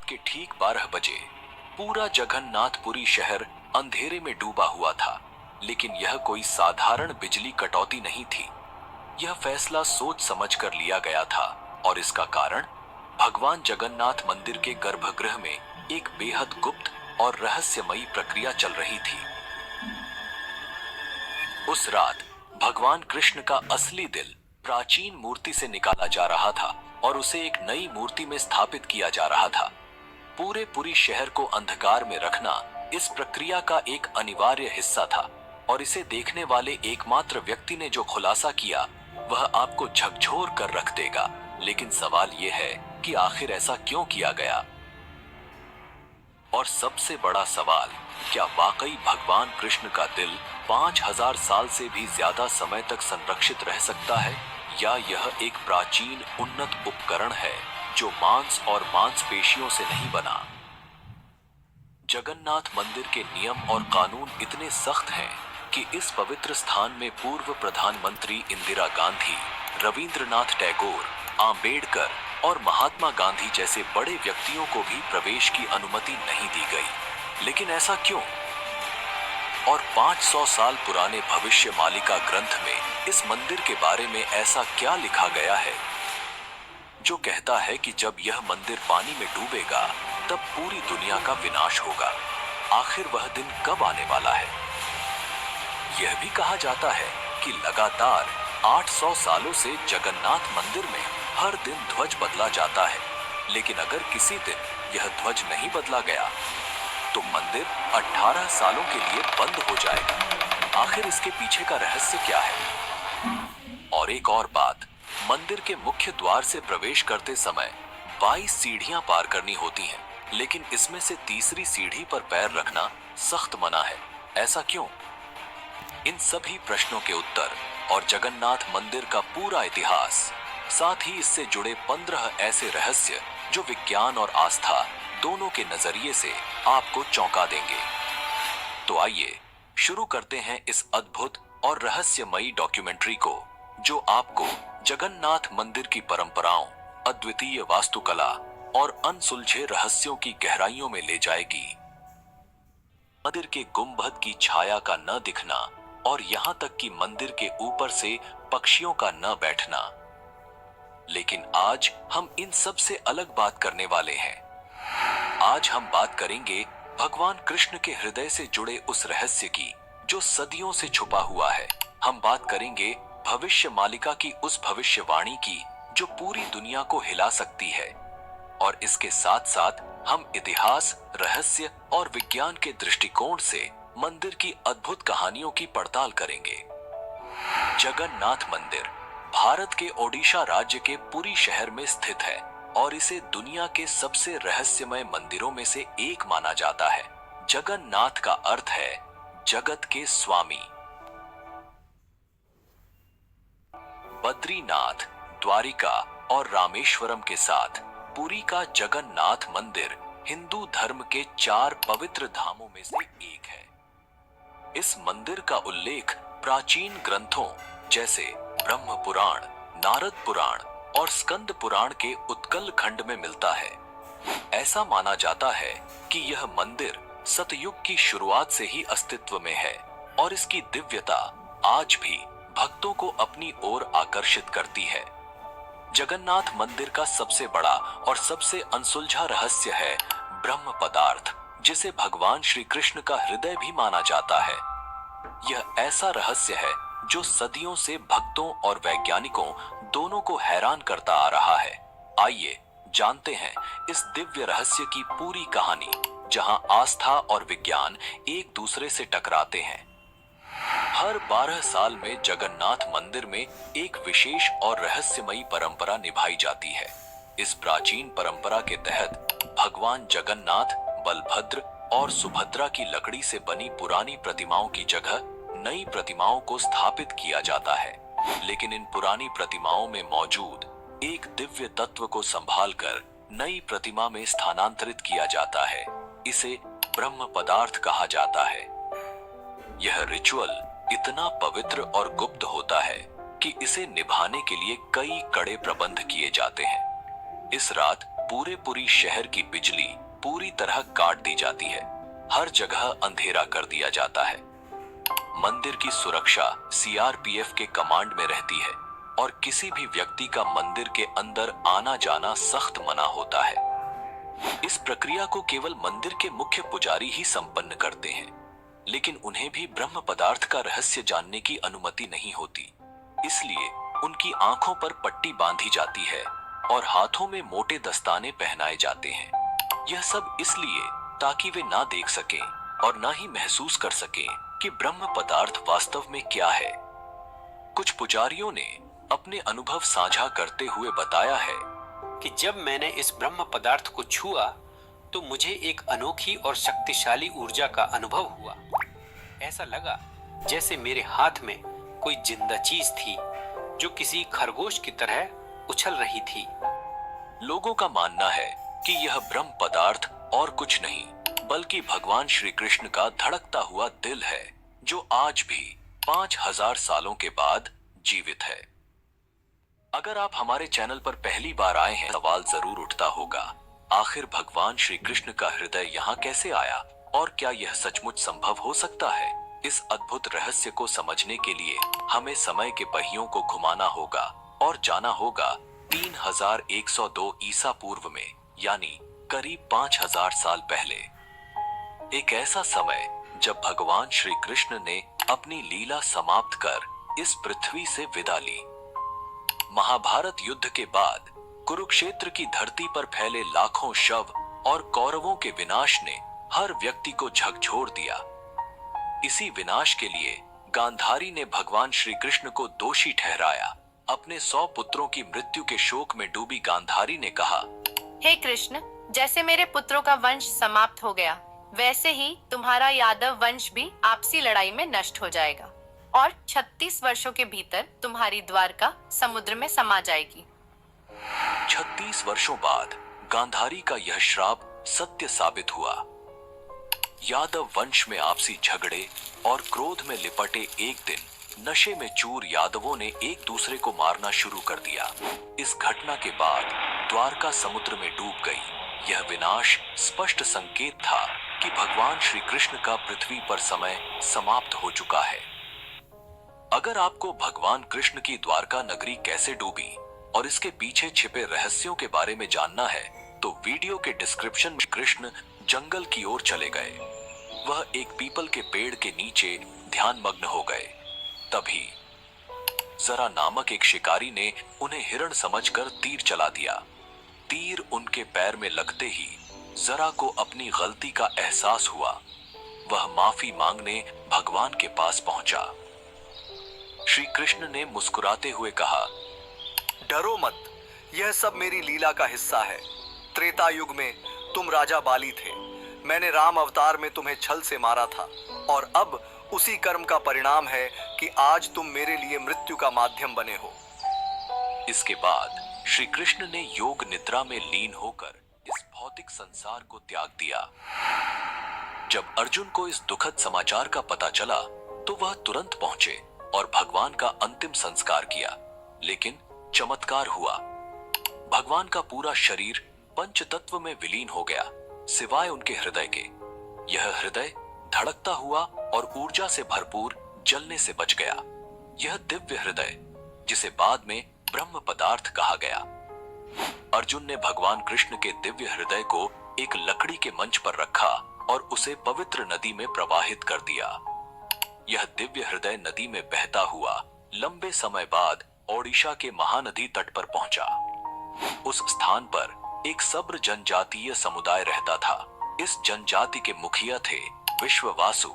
रात के ठीक 12 बजे पूरा जगन्नाथपुरी शहर अंधेरे में डूबा हुआ था। लेकिन यह कोई साधारण बिजली कटौती नहीं थी। यह फैसला सोच समझकर लिया गया था और इसका कारण भगवान जगन्नाथ मंदिर के गर्भगृह में एक बेहद गुप्त और रहस्यमयी प्रक्रिया चल रही थी। उस रात भगवान कृष्ण का असली दिल प्राचीन मूर्ति से निकाला जा रहा था और उसे एक नई मूर्ति में स्थापित किया जा रहा था। पूरे पुरी शहर को अंधकार में रखना इस प्रक्रिया का एक अनिवार्य हिस्सा था और इसे देखने वाले एकमात्र व्यक्ति ने जो खुलासा किया वह आपको झकझोर कर रख देगा। लेकिन सवाल यह है कि आखिर ऐसा क्यों किया गया? और सबसे बड़ा सवाल, क्या वाकई भगवान कृष्ण का दिल 5000 साल से भी ज्यादा समय तक संरक्षित रह सकता है, या यह एक प्राचीन उन्नत उपकरण है जो मांस और मांसपेशियों से नहीं बना? जगन्नाथ मंदिर के नियम और कानून इतने सख्त हैं कि इस पवित्र स्थान में पूर्व प्रधानमंत्री इंदिरा गांधी, रविंद्रनाथ टैगोर, आम्बेडकर और महात्मा गांधी जैसे बड़े व्यक्तियों को भी प्रवेश की अनुमति नहीं दी गई। लेकिन ऐसा क्यों? और 500 साल पुराने भविष्यमालिका ग्रंथ में इस मंदिर के बारे में ऐसा क्या लिखा गया है जो कहता है कि जब यह मंदिर पानी में डूबेगा तब पूरी दुनिया का विनाश होगा? आखिर वह दिन कब आने वाला है? यह भी कहा जाता है कि लगातार 800 सालों से जगन्नाथ मंदिर में हर दिन ध्वज बदला जाता है। लेकिन अगर किसी दिन यह ध्वज नहीं बदला गया तो मंदिर 18 सालों के लिए बंद हो जाएगा। आखिर इसके पीछे का रहस्य क्या है? और एक और बात, मंदिर के मुख्य द्वार से प्रवेश करते समय 22 सीढ़ियां पार करनी होती हैं, लेकिन इसमें से तीसरी सीढ़ी पर पैर रखना सख्त मना है। ऐसा क्यों? इन सभी प्रश्नों के उत्तर और जगन्नाथ मंदिर का पूरा इतिहास, साथ ही इससे जुड़े 15 ऐसे रहस्य जो विज्ञान और आस्था दोनों के नजरिए से आपको चौंका देंगे। तो आइए शुरू करते हैं इस अद्भुत और रहस्यमयी डॉक्यूमेंट्री को, जो आपको जगन्नाथ मंदिर की परंपराओं, अद्वितीय वास्तुकला और अनसुलझे रहस्यों की गहराइयों में ले जाएगी। मंदिर के गुंबद की छाया का न दिखना और यहां तक कि मंदिर के ऊपर से पक्षियों का न बैठना। लेकिन आज हम इन सब से अलग बात करने वाले हैं। आज हम बात करेंगे भगवान कृष्ण के हृदय से जुड़े उस रहस्य की जो सदियों से छुपा हुआ है। हम बात करेंगे भविष्य मालिका की उस भविष्यवाणी की जो पूरी दुनिया को हिला सकती है। और इसके साथ साथ हम इतिहास, रहस्य और विज्ञान के दृष्टिकोण से मंदिर की अद्भुत कहानियों की पड़ताल करेंगे। जगन्नाथ मंदिर भारत के ओडिशा राज्य के पुरी शहर में स्थित है और इसे दुनिया के सबसे रहस्यमय मंदिरों में से एक माना जाता है। जगन्नाथ का अर्थ है जगत के स्वामी। बद्रीनाथ, द्वारिका और रामेश्वरम के साथ पुरी का जगन्नाथ मंदिर हिंदू धर्म के 4 पवित्र धामों में से एक है। इस मंदिर का उल्लेख प्राचीन ग्रंथों जैसे ब्रह्म पुराण, नारद पुराण और स्कंद पुराण के उत्कल खंड में मिलता है। ऐसा माना जाता है कि यह मंदिर सतयुग की शुरुआत से ही अस्तित्व में है और इसकी दिव्यता आज भी भक्तों को अपनी ओर आकर्षित करती है। जगन्नाथ मंदिर का सबसे बड़ा और सबसे अनसुलझा रहस्य है ब्रह्म पदार्थ, जिसे भगवान श्री कृष्ण का हृदय भी माना जाता है। यह ऐसा रहस्य है जो सदियों से भक्तों और वैज्ञानिकों दोनों को हैरान करता आ रहा है। आइए जानते हैं इस दिव्य रहस्य की पूरी कहानी, जहां आस्था और विज्ञान एक दूसरे से टकराते हैं। हर 12 साल में जगन्नाथ मंदिर में एक विशेष और रहस्यमयी परंपरा निभाई जाती है। इस प्राचीन परंपरा के तहत भगवान जगन्नाथ, बलभद्र और सुभद्रा की लकड़ी से बनी पुरानी प्रतिमाओं की जगह नई प्रतिमाओं को स्थापित किया जाता है। लेकिन इन पुरानी प्रतिमाओं में मौजूद एक दिव्य तत्व को संभालकर नई प्रतिमा में स्थानांतरित किया जाता है। इसे ब्रह्म पदार्थ कहा जाता है। यह रिचुअल इतना पवित्र और गुप्त होता है कि इसे निभाने के लिए कई कड़े प्रबंध किए जाते हैं। इस रात पूरी शहर की बिजली पूरी तरह काट दी जाती है। हर जगह अंधेरा कर दिया जाता है। मंदिर की सुरक्षा सीआरपीएफ के कमांड में रहती है और किसी भी व्यक्ति का मंदिर के अंदर आना जाना सख्त मना होता है। इस प्रक्रिया को केवल मंदिर के मुख्य पुजारी ही संपन्न करते हैं, लेकिन उन्हें भी ब्रह्म पदार्थ का रहस्य जानने की अनुमति नहीं होती। इसलिए उनकी आंखों पर पट्टी बांधी जाती है और हाथों में मोटे दस्ताने पहनाए जाते हैं। यह सब इसलिए ताकि वे ना देख सकें और ना ही महसूस कर सकें कि ब्रह्म पदार्थ वास्तव में क्या है। कुछ पुजारियों ने अपने अनुभव साझा करते हुए बताया है कि जब मैंने इस ब्रह्म पदार्थ को छुआ तो मुझे एक अनोखी और शक्तिशाली ऊर्जा का अनुभव हुआ। ऐसा लगा जैसे मेरे हाथ में कोई जिंदा चीज थी जो किसी खरगोश की तरह उछल रही थी। लोगों का मानना है कि यह ब्रह्म पदार्थ और कुछ नहीं बल्कि भगवान श्री कृष्ण का धड़कता हुआ दिल है, जो आज भी 5000 सालों के बाद जीवित है। अगर आप हमारे चैनल पर पहली बार आए हैं, सवाल जरूर उठता होगा, आखिर भगवान श्री कृष्ण का हृदय यहाँ कैसे आया और क्या यह सचमुच संभव हो सकता है? इस अद्भुत रहस्य को समझने के लिए हमें समय के पहियों को घुमाना होगा और जाना होगा 3102 ईसा पूर्व में, यानी करीब 5000 साल पहले। एक ऐसा समय जब भगवान श्री कृष्ण ने अपनी लीला समाप्त कर इस पृथ्वी से विदा ली। महाभारत युद्ध के बाद कुरुक्षेत्र की धरती पर फैले लाखों शव और कौरवों के विनाश ने हर व्यक्ति को झकझोर दिया। इसी विनाश के लिए गांधारी ने भगवान श्री कृष्ण को दोषी ठहराया। अपने 100 पुत्रों की मृत्यु के शोक में डूबी गांधारी ने कहा, हे कृष्ण, जैसे मेरे पुत्रों का वंश समाप्त हो गया, वैसे ही तुम्हारा यादव वंश भी आपसी लड़ाई में नष्ट हो जाएगा और 36 वर्षों के भीतर तुम्हारी द्वारका समुद्र में समा जाएगी। 36 वर्षों बाद गांधारी का यह श्राप सत्य साबित हुआ। यादव वंश में आपसी झगड़े और क्रोध में लिपटे एक दिन नशे में चूर यादवों ने एक दूसरे को मारना शुरू कर दिया। इस घटना के बाद द्वारका समुद्र में डूब गई। यह विनाश स्पष्ट संकेत था कि भगवान श्री कृष्ण का पृथ्वी पर समय समाप्त हो चुका है। अगर आपको भगवान कृष्ण की द्वारका नगरी कैसे डूबी और इसके पीछे छिपे रहस्यों के बारे में जानना है, तो वीडियो के डिस्क्रिप्शन में कृष्ण जंगल की ओर चले गए। वह एक पीपल के पेड़ के नीचे ध्यानमग्न हो गए। तभी जरा नामक एक शिकारी ने उन्हें हिरण समझकर तीर चला दिया। तीर उनके पैर में लगते ही जरा को अपनी गलती का एहसास हुआ। वह माफी मांगने भगवान के पास पहुंचा। श्री कृष्ण ने मुस्कुराते हुए कहा, डरो मत, यह सब मेरी लीला का हिस्सा है। त्रेता युग में तुम राजा बाली थे। मैंने राम अवतार में तुम्हें छल से मारा था और अब उसी कर्म का परिणाम है कि आज तुम मेरे लिए मृत्यु का माध्यम बने हो। इसके बाद श्री कृष्ण ने योग निद्रा में लीन होकर इस भौतिक संसार को त्याग दिया। जब अर्जुन को इस दुखद समाचार का पता चला तो वह तुरंत पहुंचे और भगवान का अंतिम संस्कार किया। लेकिन चमत्कार हुआ, भगवान का पूरा शरीर पंच तत्व में विलीन हो गया, सिवाय उनके हृदय के। यह हृदय धड़कता हुआ और ऊर्जा से भरपूर जलने से बच गया। यह दिव्य हृदय, जिसे बाद में ब्रह्म पदार्थ कहा गया। अर्जुन ने भगवान कृष्ण के दिव्य हृदय को एक लकड़ी के मंच पर रखा और उसे पवित्र नदी में प्रवाहित कर दिया। यह दिव्य हृदय नदी में बहता हुआ लंबे समय बाद ओडिशा के महानदी तट पर पहुंचा। उस स्थान पर एक सब्र जनजातीय समुदाय रहता था। इस जनजाति के मुखिया थे विश्ववासु।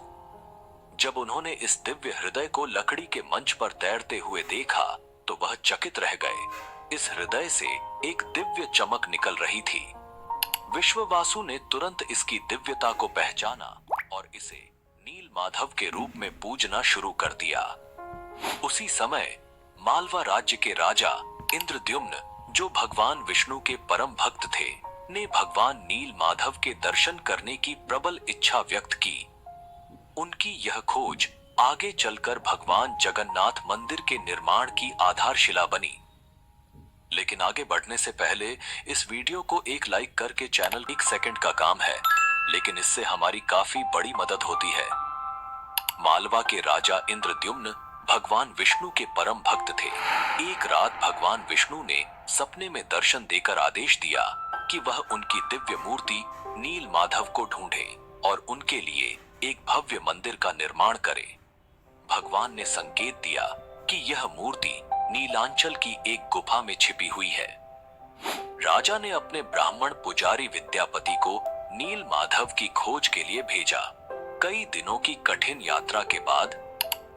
जब उन्होंने इस दिव्य हृदय को लकड़ी के मंच पर तैरते हुए देखा तो वह चकित रह गए। इस हृदय से एक दिव्य चमक निकल रही थी। विश्ववासु ने तुरंत इसकी दिव्यता को पहचाना और इसे नील माधव के रूप में पूजना शुरू कर दिया। उसी समय मालवा राज्य के राजा इंद्रद्युम्न, जो भगवान विष्णु के परम भक्त थे, ने भगवान नील माधव के दर्शन करने की प्रबल इच्छा व्यक्त की। उनकी यह खोज आगे चलकर भगवान जगन्नाथ मंदिर के निर्माण की आधारशिला बनी। लेकिन आगे बढ़ने से पहले इस वीडियो को एक लाइक करके चैनल 1 सेकंड का काम है, लेकिन इससे हमारी काफी बड़ी मदद होती है। मालवा के राजा इंद्रद्युम्न भगवान विष्णु के परम भक्त थे। एक रात भगवान विष्णु ने सपने में दर्शन देकर आदेश दिया कि वह उनकी दिव्य मूर्ति नील माधव को ढूंढे और उनके लिए एक भव्य मंदिर का निर्माण करे। भगवान ने संकेत दिया कि यह मूर्ति नीलांचल की एक गुफा में छिपी हुई है। राजा ने अपने ब्राह्मण पुजारी विद्यापति को नील माधव की खोज के लिए भेजा। कई दिनों की कठिन यात्रा के बाद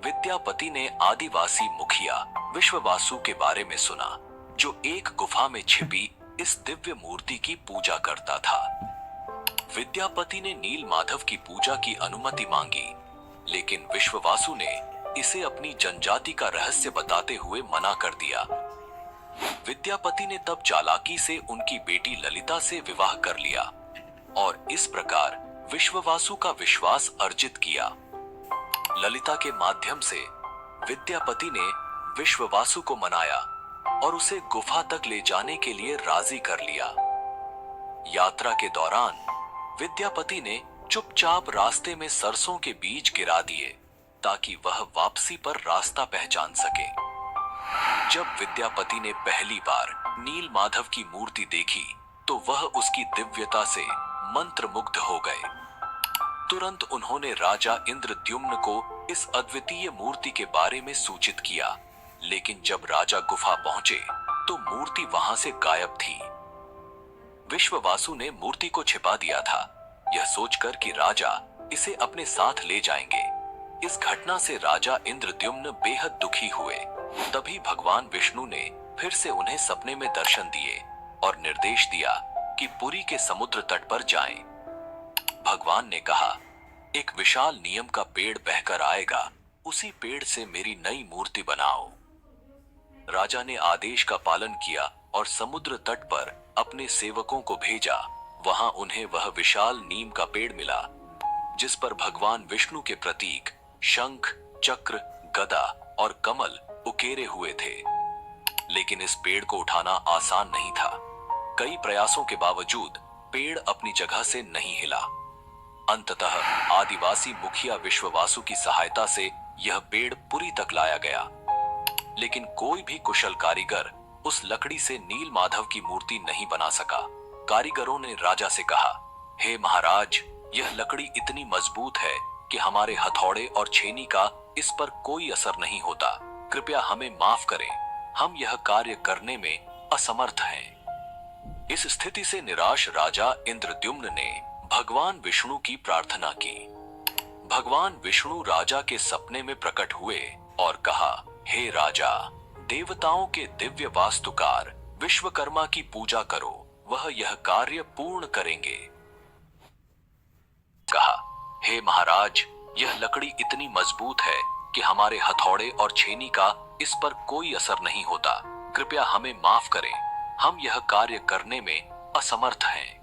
विद्यापति ने आदिवासी मुखिया विश्ववासु के बारे में सुना, जो एक गुफा में छिपी इस दिव्य मूर्ति की पूजा करता था। विद्यापति ने नील माधव की पूजा की अनुमति मांगी, लेकिन विश्ववासु ने इसे अपनी जनजाति का रहस्य बताते हुए मना कर दिया। विद्यापति ने तब चालाकी से उनकी बेटी ललिता से विवाह कर लिया और इस प्रकार विश्ववासु का विश्वास अर्जित किया। ललिता के माध्यम से विद्यापति ने विश्ववासु को मनाया और उसे गुफा तक ले जाने के लिए राजी कर लिया। यात्रा के दौरान विद्यापति ने चुपचाप रास्ते में सरसों के बीज गिरा दिए ताकि वह वापसी पर रास्ता पहचान सके। जब विद्यापति ने पहली बार नील माधव की मूर्ति देखी तो वह उसकी दिव्यता से मंत्रमुग्ध हो गए। तुरंत उन्होंने राजा इंद्रद्युम्न को इस अद्वितीय मूर्ति के बारे में सूचित किया, लेकिन जब राजा गुफा पहुंचे तो मूर्ति वहां से गायब थी। विश्ववासु ने मूर्ति को छिपा दिया था, यह सोचकर कि राजा इसे अपने साथ ले जाएंगे। इस घटना से राजा इंद्रद्युम्न बेहद दुखी हुए। तभी भगवान विष्णु ने फिर से उन्हें सपने में दर्शन दिए और निर्देश दिया कि पुरी के समुद्र तट पर जाएं। भगवान ने कहा, एक विशाल नीम का पेड़ बहकर आएगा, उसी पेड़ से मेरी नई मूर्ति बनाओ। राजा ने आदेश का पालन किया और समुद्र तट पर अपने सेवकों को भेजा। वहां उन्हें वह विशाल नीम का पेड़ मिला, जिस पर भगवान विष्णु के प्रतीक शंख, चक्र, गदा और कमल उकेरे हुए थे। लेकिन इस पेड़ को उठाना आसान नहीं था। कई प्रयासों के बावजूद पेड़ अपनी जगह से नहीं हिला। अंततः आदिवासी मुखिया विश्ववासु की सहायता से यह पेड़ पुरी तक लाया गया, लेकिन कोई भी कुशल कारीगर उस लकड़ी से नील माधव की मूर्ति नहीं बना सका। कारीगरों ने राजा से कहा, हे महाराज, यह लकड़ी इतनी मजबूत है कि हमारे हथौड़े और छेनी का इस पर कोई असर नहीं होता। कृपया हमें माफ करें, हम यह कार्य करने में असमर्थ हैं। इस स्थिति से निराश राजा इंद्रद्युम्न ने भगवान विष्णु की प्रार्थना की। भगवान विष्णु राजा के सपने में प्रकट हुए और कहा, हे राजा, देवताओं के दिव्य वास्तुकार विश्वकर्मा की पूजा करो, वह यह कार्य पूर्ण करेंगे। कहा, हे महाराज, यह लकड़ी इतनी मजबूत है कि हमारे हथौड़े और छेनी का इस पर कोई असर नहीं होता। कृपया हमें माफ करें, हम यह कार्य करने में असमर्थ हैं।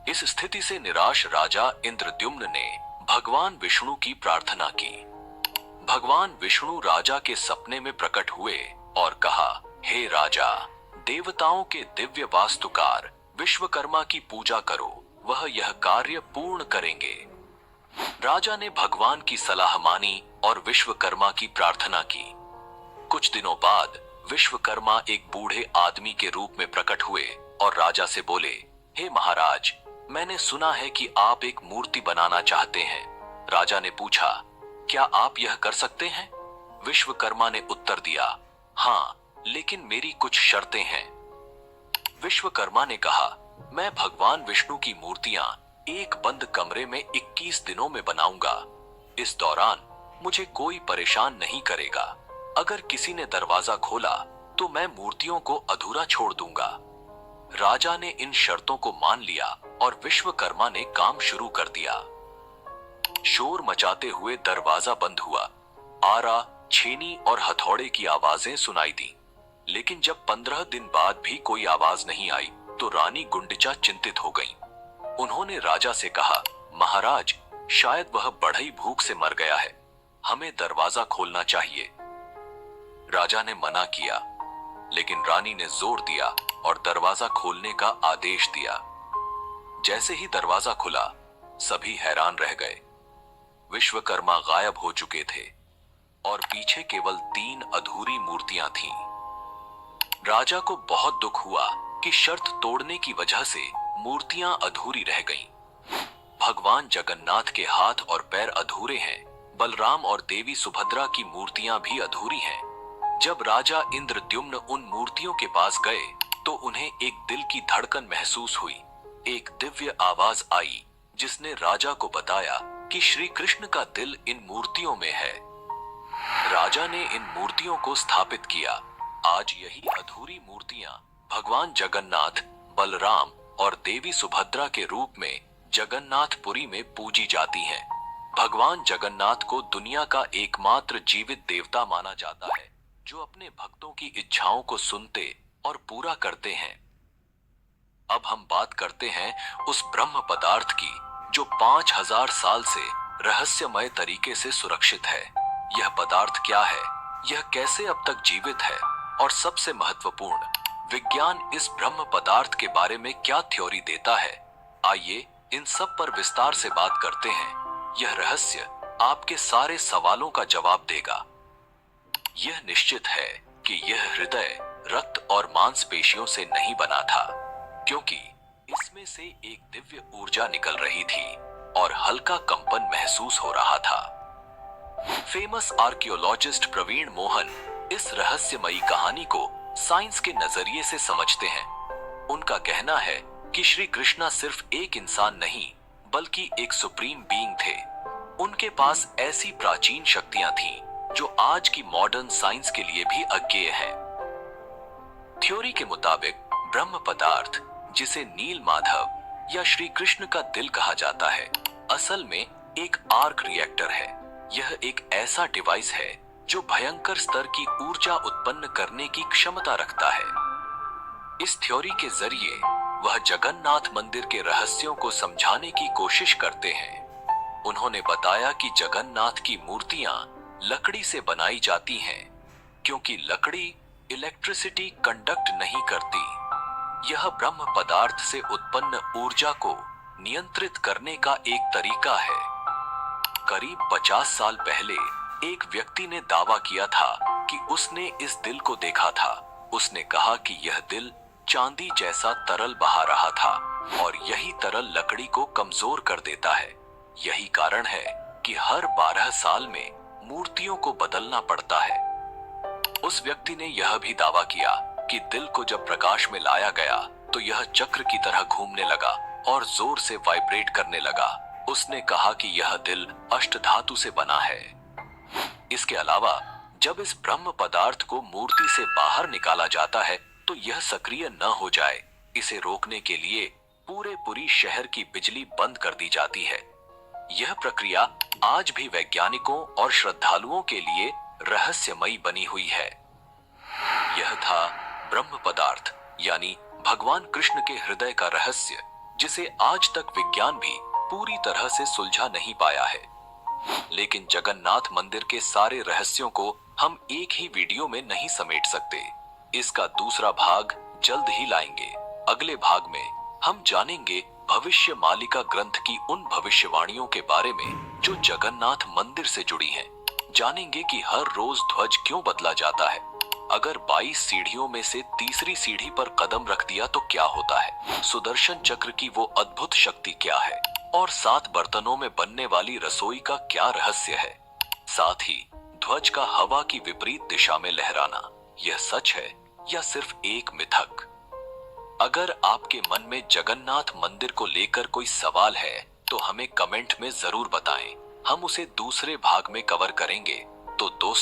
इस स्थिति से निराश राजा इंद्रद्युम्न ने भगवान विष्णु की प्रार्थना की। भगवान विष्णु राजा के सपने में प्रकट हुए और कहा, हे राजा, देवताओं के दिव्य वास्तुकार विश्वकर्मा की पूजा करो, वह यह कार्य पूर्ण करेंगे। राजा ने भगवान की सलाह मानी और विश्वकर्मा की प्रार्थना की। कुछ दिनों बाद विश्वकर्मा एक बूढ़े आदमी के रूप में प्रकट हुए और राजा से बोले, हे महाराज, मैंने सुना है कि आप एक मूर्ति बनाना चाहते हैं। राजा ने पूछा, क्या आप यह कर सकते हैं? विश्वकर्मा ने उत्तर दिया, हाँ, लेकिन मेरी कुछ शर्तें हैं। विश्वकर्मा ने कहा, मैं भगवान विष्णु की मूर्तियां एक बंद कमरे में 21 दिनों में बनाऊंगा। इस दौरान मुझे कोई परेशान नहीं करेगा। अगर किसी ने दरवाजा खोला तो मैं मूर्तियों को अधूरा छोड़ दूंगा। राजा ने इन शर्तों को मान लिया और विश्वकर्मा ने काम शुरू कर दिया। शोर मचाते हुए दरवाजा बंद हुआ। आरा, छेनी और हथौड़े की आवाजें सुनाई दी, लेकिन जब 15 दिन बाद भी कोई आवाज नहीं आई तो रानी गुंडिचा चिंतित हो गईं। उन्होंने राजा से कहा, महाराज, शायद वह बढ़ई भूख से मर गया है, हमें दरवाजा खोलना चाहिए। राजा ने मना किया, लेकिन रानी ने जोर दिया और दरवाजा खोलने का आदेश दिया। जैसे ही दरवाजा खुला, सभी हैरान रह गए। विश्वकर्मा गायब हो चुके थे और पीछे केवल 3 अधूरी मूर्तियां थीं। राजा को बहुत दुख हुआ कि शर्त तोड़ने की वजह से मूर्तियां अधूरी रह गईं। भगवान जगन्नाथ के हाथ और पैर अधूरे हैं, बलराम और देवी सुभद्रा की मूर्तियां भी अधूरी हैं। जब राजा इंद्रद्युम्न उन मूर्तियों के पास गए तो उन्हें एक दिल की धड़कन महसूस हुई। एक दिव्य आवाज आई जिसने राजा को बताया कि श्री कृष्ण का दिल इन मूर्तियों में है। राजा ने इन मूर्तियों को स्थापित किया। आज यही अधूरी मूर्तियां भगवान जगन्नाथ, बलराम और देवी सुभद्रा के रूप में जगन्नाथपुरी में पूजी जाती हैं। भगवान जगन्नाथ को दुनिया का एकमात्र जीवित देवता माना जाता है, जो अपने भक्तों की इच्छाओं को सुनते और पूरा करते हैं। अब हम बात करते हैं उस ब्रह्म पदार्थ की जो 5000 साल से रहस्यमय तरीके से सुरक्षित है। यह पदार्थ क्या है, यह कैसे अब तक जीवित है, और सबसे महत्वपूर्ण, विज्ञान इस ब्रह्म पदार्थ के बारे में क्या थ्योरी देता है। आइए इन सब पर विस्तार से बात करते हैं। यह रहस्य आपके सारे सवालों का जवाब देगा। यह निश्चित है कि यह हृदय रक्त और मांसपेशियों से नहीं बना था, क्योंकि इसमें से एक दिव्य ऊर्जा निकल रही थी और हल्का कंपन महसूस हो रहा था। फेमस आर्कियोलॉजिस्ट प्रवीण मोहन इस रहस्यमयी कहानी को साइंस के नजरिए से समझते हैं। उनका कहना है कि श्री कृष्णा सिर्फ एक इंसान नहीं, बल्कि एक सुप्रीम बीइंग थे। उनके पास ऐसी प्राचीन शक्तियां थीं जो आज की मॉडर्न साइंस के लिए भी अज्ञेय हैं। थ्योरी के मुताबिक ब्रह्म पदार्थ, जिसे नील माधव या श्री कृष्ण का दिल कहा जाता है, असल में एक आर्क रिएक्टर है। यह एक ऐसा डिवाइस है जो भयंकर स्तर की ऊर्जा उत्पन्न करने की क्षमता रखता है। इस थ्योरी के जरिए वह जगन्नाथ मंदिर के रहस्यों को समझाने की कोशिश करते हैं। उन्होंने बताया कि जगन्नाथ की मूर्तियां लकड़ी से बनाई जाती हैं, क्योंकि लकड़ी इलेक्ट्रिसिटी कंडक्ट नहीं करती। यह ब्रह्म पदार्थ से उत्पन्न ऊर्जा को नियंत्रित करने का एक तरीका है। करीब 50 साल पहले एक व्यक्ति ने दावा किया था कि उसने इस दिल को देखा था। उसने कहा कि यह दिल चांदी जैसा तरल बहा रहा था और यही तरल लकड़ी को कमजोर कर देता है। यही कारण है कि हर 12 साल में मूर्तियों को बदलना पड़ता है। उस व्यक्ति ने यह भी दावा किया कि दिल को जब प्रकाश में लाया गया तो यह चक्र की तरह घूमने लगा और जोर से वाइब्रेट करने लगा। उसने कहा कि यह दिल अष्टधातु से बना है। इसके अलावा जब इस ब्रह्म पदार्थ को मूर्ति से बाहर निकाला जाता है तो यह सक्रिय न हो जाए, इसे रोकने के लिए पूरी शहर की बिजली बंद कर दी जाती है। यह प्रक्रिया आज भी वैज्ञानिकों और श्रद्धालुओं के लिए रहस्यमयी बनी हुई है। यह था ब्रह्म पदार्थ यानी भगवान कृष्ण के हृदय का रहस्य, जिसे आज तक विज्ञान भी पूरी तरह से सुलझा नहीं पाया है। लेकिन जगन्नाथ मंदिर के सारे रहस्यों को हम एक ही वीडियो में नहीं समेट सकते। इसका दूसरा भाग जल्द ही लाएंगे। अगले भाग में हम जानेंगे भविष्य मालिका ग्रंथ की उन भविष्यवाणियों के बारे में जो जगन्नाथ मंदिर से जुड़ी हैं। जानेंगे कि हर रोज ध्वज क्यों बदला जाता है, अगर 22 सीढ़ियों में से तीसरी सीढ़ी पर कदम रख दिया तो क्या होता है, सुदर्शन चक्र की वो अद्भुत शक्ति क्या है, और 7 बर्तनों में बनने वाली रसोई का क्या रहस्य है। साथ ही ध्वज का हवा की विपरीत दिशा में लहराना, यह सच है या सिर्फ एक मिथक। अगर आपके मन में जगन्नाथ मंदिर को लेकर कोई सवाल है तो हमें कमेंट में जरूर बताएं। हम उसे दूसरे भाग में कवर करेंगे। तो दोस्तों,